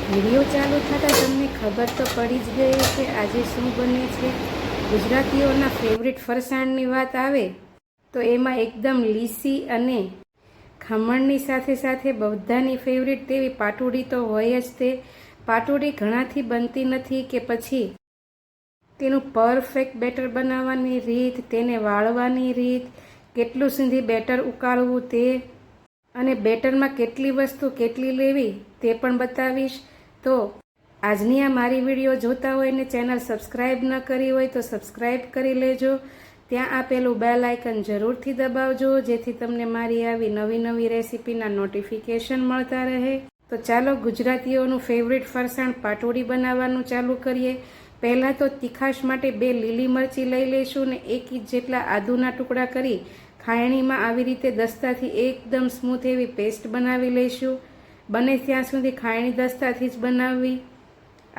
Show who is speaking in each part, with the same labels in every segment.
Speaker 1: Video ચાલુ થતાં તમને ખબર તો પડી જ ગઈ કે આજે શું બને છે। ગુજરાતીઓના ફેવરિટ ફરસાણની વાત આવે તો એમાં એકદમ લીસી અને ખમણની સાથે સાથે બધાની ફેવરિટ તેવી પાટુડી તો હોય જ। તે પાટુડી ઘણાથી બનતી નથી કે પછી તેનું પરફેક્ટ બેટર બનાવવાની રીત, તેને વાળવાની રીત, કેટલું સુધી બેટર ઉકાળવું તે અને બેટરમાં કેટલી વસ્તુ કેટલી લેવી તે પણ બતાવીશ। તો આજની આ મારી વિડીયો જોતા હોય ને ચેનલ સબસ્ક્રાઈબ ન કરી હોય તો સબસ્ક્રાઈબ કરી લેજો। ત્યાં આપેલું બેલ આઇકન જરૂરથી દબાવજો જેથી તમને મારી આવી નવી નવી રેસીપીના નોટિફિકેશન મળતા રહે। તો ચાલો ગુજરાતીઓનું ફેવરિટ ફરસાણ પાટોડી બનાવવાનું ચાલુ કરીએ। પહેલાં તો તીખાશ માટે 2 લીલી મરચી લઈ લઈશું ને 1 ઇંચ જેટલા આદુના ટુકડા કરી ખાયણીમાં આવી રીતે દસ્તાથી એકદમ સ્મૂથ એવી પેસ્ટ બનાવી લઈશું। બને ત્યાં સુધી ખાયણી દસ્તાથી જ બનાવવી।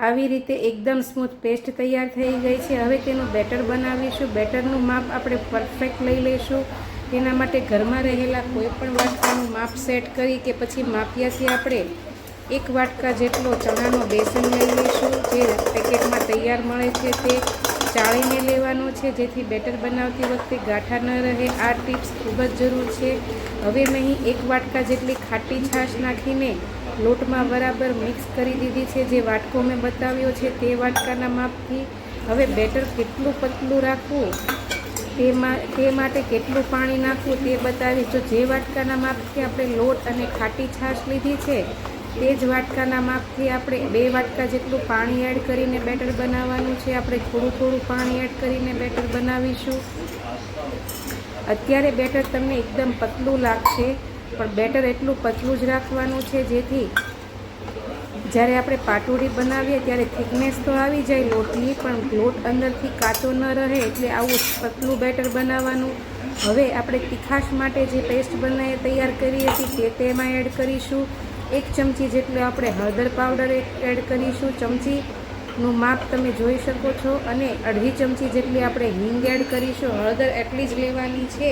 Speaker 1: આવી રીતે એકદમ સ્મૂથ પેસ્ટ તૈયાર થઈ ગઈ છે। હવે તેનું બેટર બનાવીશું। બેટરનું માપ આપણે પરફેક્ટ લઈ લઈશું। તેના માટે ઘરમાં રહેલા કોઈ પણ વાટકાનું માપ સેટ કરી કે પછી માપિયાથી આપણે 1 વાટકા જેટલો ચણાનો બેસન લઈ લઈશું। જે પેકેટમાં તૈયાર મળે છે તે ચાળીને લેવાનો છે જેથી બેટર બનાવતી વખતે ગાંઠા ન રહે। આ ટિપ્સ ખૂબ જ જરૂર છે। હવે મેં અહીં 1 વાટકા જેટલી ખાટી છાશ નાખીને લોટમાં બરાબર મિક્સ કરી દીધી છે। જે વાટકો મેં બતાવ્યો છે તે વાટકાના માપથી। હવે બેટર કેટલું પતલું રાખવું તે માટે કેટલું પાણી નાખવું તે બતાવીશ। જો જે વાટકાના માપથી આપણે લોટ અને ખાટી છાશ લીધી છે તે જ વાટકાના માપથી આપણે 2 વાટકા જેટલું પાણી એડ કરીને બેટર બનાવવાનું છે। આપણે થોડું થોડું પાણી એડ કરીને બેટર બનાવીશું। અત્યારે બેટર તમને એકદમ પતલું લાગશે પણ બેટર એટલું પતલું જ રાખવાનું છે જેથી જ્યારે આપણે પાટોડી બનાવીએ ત્યારે થિકનેસ તો આવી જાય લોટની પણ લોટ અંદરથી કાચો ન રહે એટલે આવું પતલું બેટર બનાવવાનું। હવે આપણે તીખાશ માટે જે પેસ્ટ તૈયાર કરી હતી તે તેમાં એડ કરીશું। 1 ચમચી જેટલો આપણે હળદર પાવડર એડ કરીશું। ચમચીનું માપ તમે જોઈ શકો છો અને 1/2 ચમચી જેટલી આપણે હિંગ એડ કરીશું। હળદર એટલી જ લેવાની છે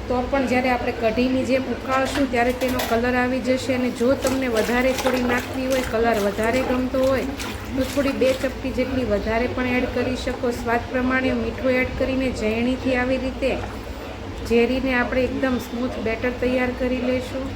Speaker 1: તો પણ જ્યારે આપણે કઢીની જેમ ઉકાળશું ત્યારે તેનો કલર આવી જશે। અને જો તમને વધારે થોડી નાખવી હોય, કલર વધારે ગમતો હોય તો થોડી 2 ચપટી જેટલી વધારે પણ એડ કરી શકો। સ્વાદ પ્રમાણે મીઠું એડ કરીને ઝેણીથી આવી રીતે ઝેરીને આપણે એકદમ સ્મૂથ બેટર તૈયાર કરી લઈશું।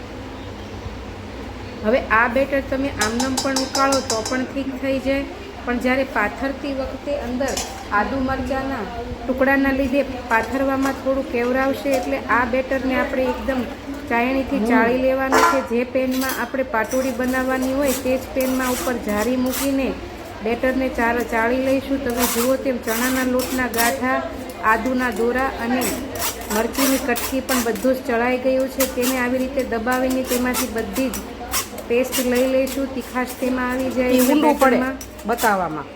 Speaker 1: હવે આ બેટર તમે આમનમ પણ ઉકાળો તો પણ ઠીક થઈ જાય પણ જ્યારે પાથરતી વખતે અંદર આદુ મરચાંના ટુકડાના લીધે પાથરવામાં થોડું કેવરાવશે એટલે આ બેટરને આપણે એકદમ ચાયણીથી ચાળી લેવાનું છે। જે પેનમાં આપણે પાટોડી બનાવવાની હોય તે જ પેનમાં ઉપર જારી મૂકીને બેટરને ચાળી લઈશું। તમે જુઓ તેમ ચણાના લોટના ગાંઠા, આદુના દોરા અને મરચીની કટકી પણ બધું જ ચડાઈ ગયું છે। તેને આવી રીતે દબાવીને તેમાંથી બધી જ પેસ્ટ લઈ લઈશું। તીખાશ તેમાં આવી જાય બેટરમાં બતાવવામાં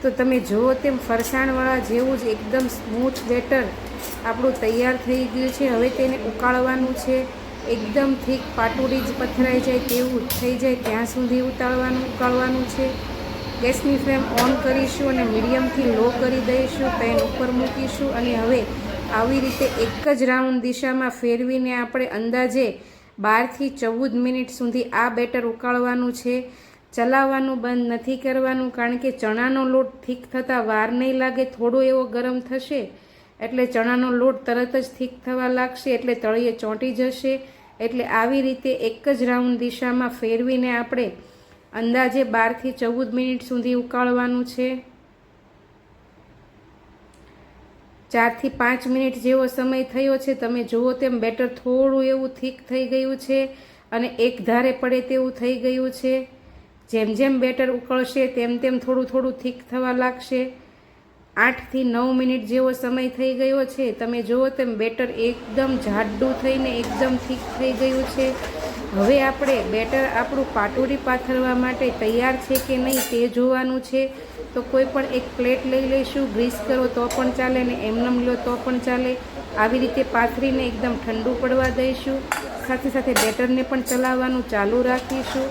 Speaker 1: તો તમે જુઓ તેમ ફરસાણવાળા જેવું જ એકદમ સ્મૂથ બેટર આપણું તૈયાર થઈ ગયું છે। હવે તેને ઉકાળવાનું છે। એકદમ થીક પાટોડી જ પથરાઈ જાય તેવું થઈ જાય ત્યાં સુધી ઉકાળવાનું છે। ગેસની ફ્લેમ ઓન કરીશું અને મીડિયમથી લો કરી દઈશું। પેન ઉપર મૂકીશું અને હવે આવી રીતે એક જ રાઉન્ડ દિશામાં ફેરવીને આપણે અંદાજે 12 થી 14 મિનિટ સુધી આ બેટર ઉકાળવાનું છે। ચલાવવાનું બંધ નથી કરવાનું કારણ કે ચણાનો લોટ થીક થતાં વાર નહીં લાગે। થોડો એવો ગરમ થશે એટલે ચણાનો લોટ તરત જ થીક થવા લાગશે એટલે તળિયે ચોંટી જશે। એટલે આવી રીતે એક જ રાઉન્ડ દિશામાં ફેરવીને આપણે અંદાજે 12 થી 14 મિનિટ સુધી ઉકાળવાનું છે। 4 થી 5 મિનિટ જેવો સમય થયો છે। તમે જુઓ તેમ બેટર થોડું એવું થીક થઈ ગયું છે અને એક ધારે પડે તેવું થઈ ગયું છે। જેમ જેમ બેટર ઉકળશે તેમ તેમ થોડું થોડું થીક થવા લાગશે। 8 થી 9 મિનિટ જેવો સમય થઈ ગયો છે। તમે જુઓ તેમ બેટર એકદમ જાડું થઈને એકદમ થીક થઈ ગયું છે। હવે આપણે બેટર આપણું પાટોડી પાથરવા માટે તૈયાર છે કે નહીં તે જોવાનું છે। તો કોઈ પણ એક પ્લેટ લઈ લઈશું। ગ્રીસ કરો તો પણ ચાલે ને એમનેમ લો તો પણ ચાલે। આવી રીતે પાથરીને એકદમ ઠંડુ પડવા દઈશું। સાથે સાથે બેટરને પણ ચલાવવાનું ચાલુ રાખીશું।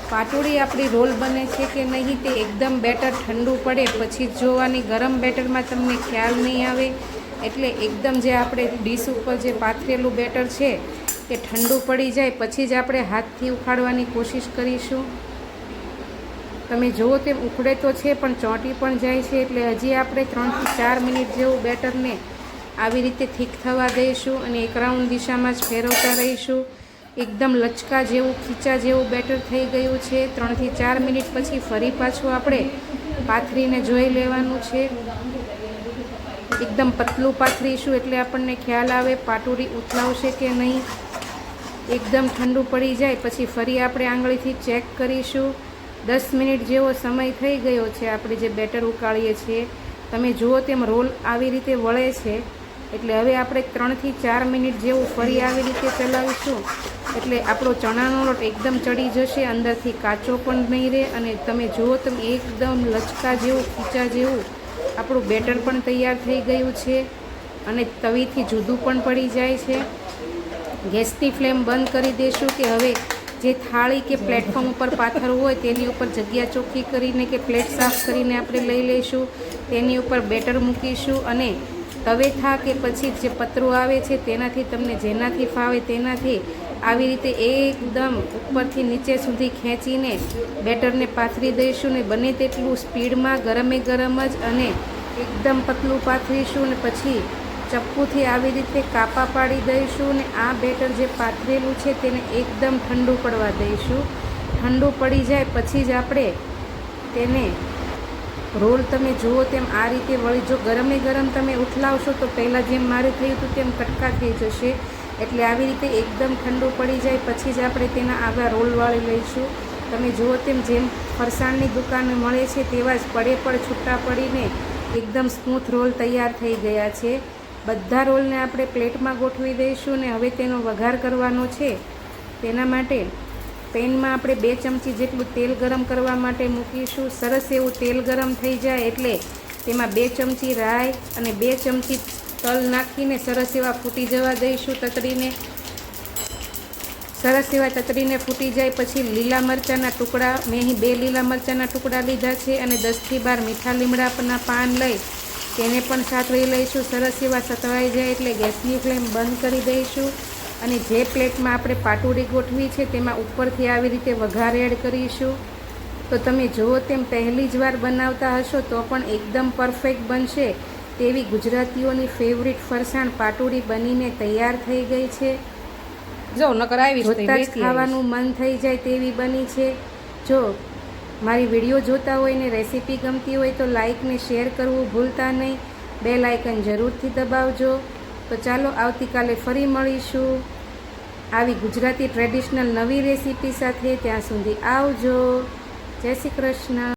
Speaker 1: પાટોડી આપણી રોલ બને છે કે નહીં તે એકદમ બેટર ઠંડુ પડે પછી જ જોવાની। ગરમ બેટરમાં તમને ખ્યાલ નહીં આવે એટલે એકદમ જે આપણે ડીશ ઉપર જે પાથરેલું બેટર છે તે ઠંડુ પડી જાય પછી જ આપણે હાથથી ઉખાડવાની કોશિશ કરીશું। તમે જુઓ તેમ ઉકળે તો છે પણ ચોંટી પણ જાય છે. એટલે હજી આપણે 3 થી 4 મિનિટ જેવું બેટરને આવી રીતે થીક થવા દઈશું અને એક રાઉન્ડ દિશામાં જ ફેરવતા રહીશું. એકદમ લચકા જેવું ખીચા જેવું બેટર થઈ ગયું છે. 3 થી 4 મિનિટ પછી ફરી પાછું આપણે પાથરીને જોઈ લેવાનું છે. એકદમ પતલું પાથરીશું એટલે આપણને ખ્યાલ આવે પાટુરી ઉથલાવશે કે નહીં. એકદમ ઠંડુ પડી જાય પછી ફરી આપણે આંગળીથી ચેક કરીશું. 10 મિનિટ જેવો સમય થઈ ગયો છે આપણે જે બેટર ઉકાળીએ છીએ. તમે જુઓ તેમ રોલ આવી રીતે વળે છે. એટલે હવે આપણે 3 થી 4 મિનિટ જેવું ફરી આવી રીતે ચલાવીશું એટલે આપણો ચણાનો લોટ એકદમ ચડી જશે, અંદરથી કાચો પણ નહીં રહે. અને તમે જુઓ તેમ એકદમ લચકા જેવું ખીચા જેવું આપણું બેટર પણ તૈયાર થઈ ગયું છે અને તવીથી જુદું પણ પડી જાય છે. ગેસની ફ્લેમ બંધ કરી દઈશું કે હવે જે થાળી કે પ્લેટફોર્મ ઉપર પાથરવું હોય તેની ઉપર જગ્યા ચોખ્ખી કરીને કે પ્લેટ સાફ કરીને આપણે લઈ લઈશું. તેની ઉપર બેટર મૂકીશું અને તવેથા કે પછી જે પતરું આવે છે તેનાથી તમને જેનાથી ફાવે તેનાથી આવી રીતે એકદમ ઉપરથી નીચે સુધી ખેંચીને બેટરને પાથરી દઈશું. ને બને તેટલું સ્પીડમાં ગરમે ગરમ જ અને એકદમ પતલું પાથરીશું ને પછી ચપ્પુથી આવી રીતે કાપા પાડી દઈશું. ને આ બેટર જે પાથરેલું છે તેને એકદમ ઠંડુ પડવા દઈશું. ઠંડુ પડી જાય પછી જ આપણે તેને રોલ તમે જુઓ તેમ આ રીતે વળી. જો ગરમે ગરમ તમે ઉથલાવશો તો પહેલાં જેમ મારે થયું હતું તેમ કટકા થઈ જશે. એટલે આવી રીતે એકદમ ઠંડુ પડી જાય પછી જ આપણે તેના આગળ રોલ વાળી લઈશું. તમે જુઓ તેમ જેમ ફરસાણની દુકાને મળે છે તેવા જ પડે પડ છૂટા પડીને એકદમ સ્મૂથ રોલ તૈયાર થઈ ગયા છે. બધા રોલને આપણે પ્લેટમાં ગોઠવી દઈશું. ને હવે તેનો વઘાર કરવાનો છે. તેના માટે પેનમાં આપણે 2 ચમચી જેટલું તેલ ગરમ કરવા માટે મૂકીશું. સરસ એવું તેલ ગરમ થઈ જાય એટલે તેમાં 2 ચમચી રાઈ અને 2 ચમચી તલ નાખીને સરસ એવા ફૂટી જવા દઈશું. સરસ એવા તતડીને ફૂટી જાય પછી લીલા મરચાંના ટુકડા, મેં અહીં 2 લીલા મરચાંના ટુકડા લીધા છે અને 10 થી 12 મીઠા લીમડાના પાન લઈ તેને પણ સાતળી લઈશું. સરસ એવા સતવાઈ જાય એટલે ગેસની ફ્લેમ બંધ કરી દઈશું અને જે પ્લેટમાં આપણે પાટુરી ગોઠવી છે તેમાં ઉપરથી આવી રીતે વઘાર એડ કરીશું. તો તમે જુઓ તેમ પહેલી જ વાર બનાવતા હશો તો પણ એકદમ પરફેક્ટ બનશે તેવી ગુજરાતીઓની ફેવરિટ ફરસાણ પાટુરી બનીને તૈયાર થઈ ગઈ છે.
Speaker 2: જો નકર આવી
Speaker 1: જોતા જ ખાવાનું મન થઈ જાય તેવી બની છે. જો મારી વિડીયો જોતા હોય ને રેસીપી ગમતી હોય તો લાઈક ને શેર કરવું ભૂલતા નહીં. બેલ આઇકન જરૂરથી દબાવજો. તો ચાલો આવતીકાલે ફરી મળીશું આવી ગુજરાતી ટ્રેડિશનલ નવી રેસીપી સાથે. ત્યાં સુધી આવજો. જય શ્રી કૃષ્ણ.